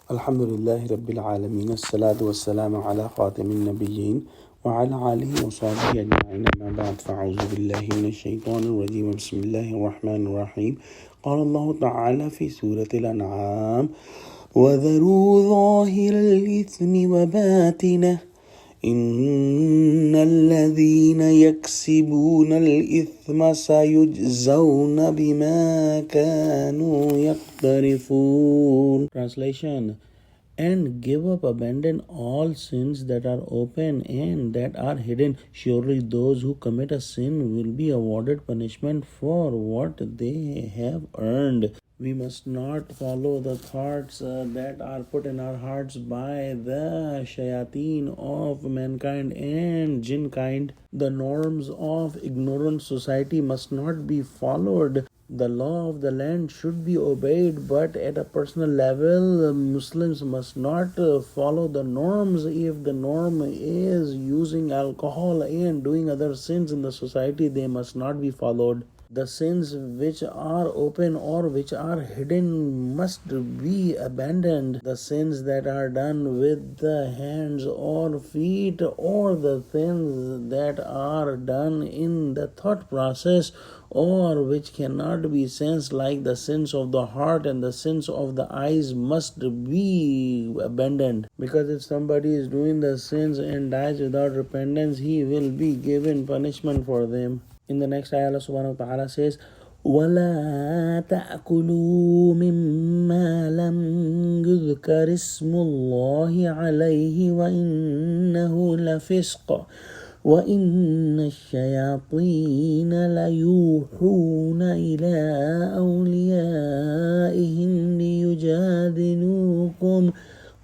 Alhamdulillahi Rabbil Alameen. As-salatu was-salamu ala khatamin nabiyyin wa ala alihi wa sahbihi ajma'in. Amma ba'd, fa'a'udhu billahi minash shaitanir rajim. Bismillahir rahmanir rahim. Qala Allahu ta'ala fi Surah Al-Anaam, وَذَرُوا ظَاهِرَ الْإِثْمِ وَبَاطِنَهُ إِنَّ الَّذِينَ يَكْسِبُونَ الْإِثْمَ سَيُجْزَوْنَ بِمَا كَانُوا يَقْتَرِفُونَ. Translation: and give up, abandon all sins that are open and that are hidden. Surely those who commit a sin will be awarded punishment for what they have earned. We must not follow the thoughts that are put in our hearts by the shayateen of mankind and jinn kind. The norms of ignorant society must not be followed. The law of the land should be obeyed, but at a personal level, Muslims must not follow the norms. If the norm is using alcohol and doing other sins in the society, they must not be followed. The sins which are open or which are hidden must be abandoned. The sins that are done with the hands or feet, or the sins that are done in the thought process, or which cannot be sensed, like the sins of the heart and the sins of the eyes, must be abandoned. Because if somebody is doing the sins and dies without repentance, he will be given punishment for them. In the next ayah, Allah subhanahu wa ta'ala says, وَلَا تَأْكُلُوا مِمَّا لَمْ يُذْكَرِ اسْمُ اللَّهِ عَلَيْهِ وَإِنَّهُ لَفِسْقٌ وَإِنَّ الشَّيَاطِينَ لَيُوحُونَ إِلَىٰ أَوْلِيَائِهِمْ لِيُجَادِلُوكُمْ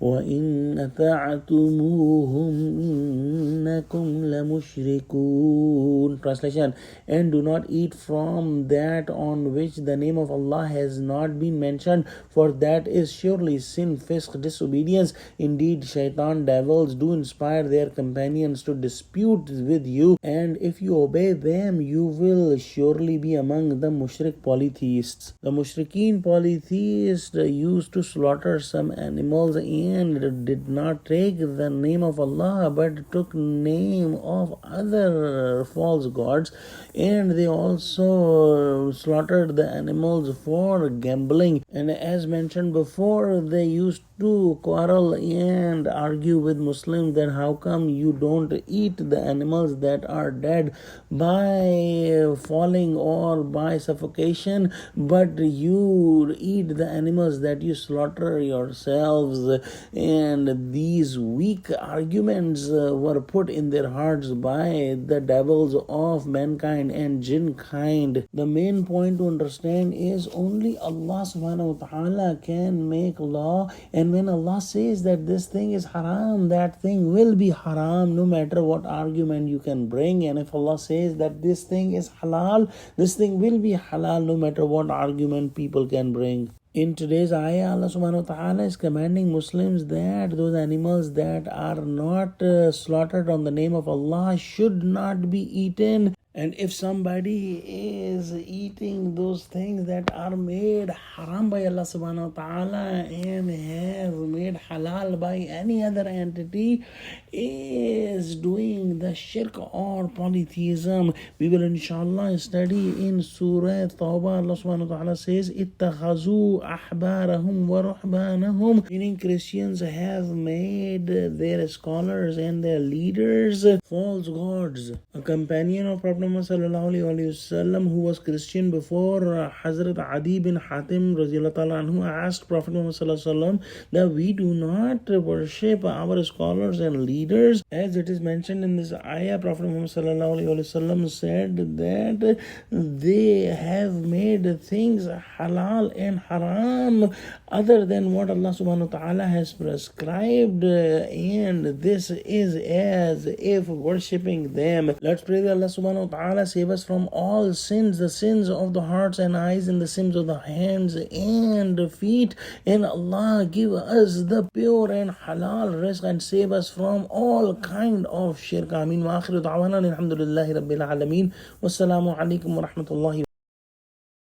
وَإِنْ أَطَعْتُمُوهُمْ إِنَّكُمْ لَمُشْرِكُونَ. Translation: and do not eat from that on which the name of Allah has not been mentioned, for that is surely sin, fisq, disobedience. Indeed, shaitan devils do inspire their companions to dispute with you, and if you obey them, you will surely be among the mushrik polytheists. The mushrikeen polytheists used to slaughter some animals and did not take the name of Allah but took name of other false gods, and they also slaughtered the animals for gambling. And as mentioned before, they used to quarrel and argue with Muslims that how come you don't eat the animals that are dead by falling or by suffocation, but you eat the animals that you slaughter yourselves. And these weak arguments were put in their hearts by the devils of mankind and jinn kind. The main point to understand is only Allah subhanahu wa ta'ala can make law, and when Allah says that this thing is haram, that thing will be haram no matter what argument you can bring. And if Allah says that this thing is halal, this thing will be halal no matter what argument people can bring. In today's ayah, Allah subhanahu wa ta'ala is commanding Muslims that those animals that are not slaughtered on the name of Allah should not be eaten. And if somebody is eating those things that are made haram by Allah subhanahu wa ta'ala and have made halal by any other entity, is doing the shirk or polytheism. We will inshallah study in Surah Tawbah. Allah subhanahu wa ta'ala says, اتَّخَذُوا أَحْبَارَهُمْ وَرُحْبَانَهُم, meaning Christians have made their scholars and their leaders false gods. A companion of Prophet Muhammad sallallahu alaihi wasallam, who was Christian before Hazrat Adi bin Hatim radhiyallahu ta'ala anhu, asked Prophet Muhammad sallallahu alaihi wasallam that we do not worship our scholars and leaders. As it is mentioned in this ayah, Prophet Muhammad sallallahu alaihi wasallam said that they have made things halal and haram other than what Allah subhanahu wa ta'ala has prescribed, and this is as if worshipping them. Let's pray that Allah subhanahu wa ta'ala save us from all sins, the sins of the hearts and eyes and the sins of the hands and feet, and Allah give us the pure and halal rizq and save us from all kind of shirk. Ameen. Wa akhiru da'wana alhamdulillahi rabbil alameen. Wassalamu alaikum wa rahmatullahi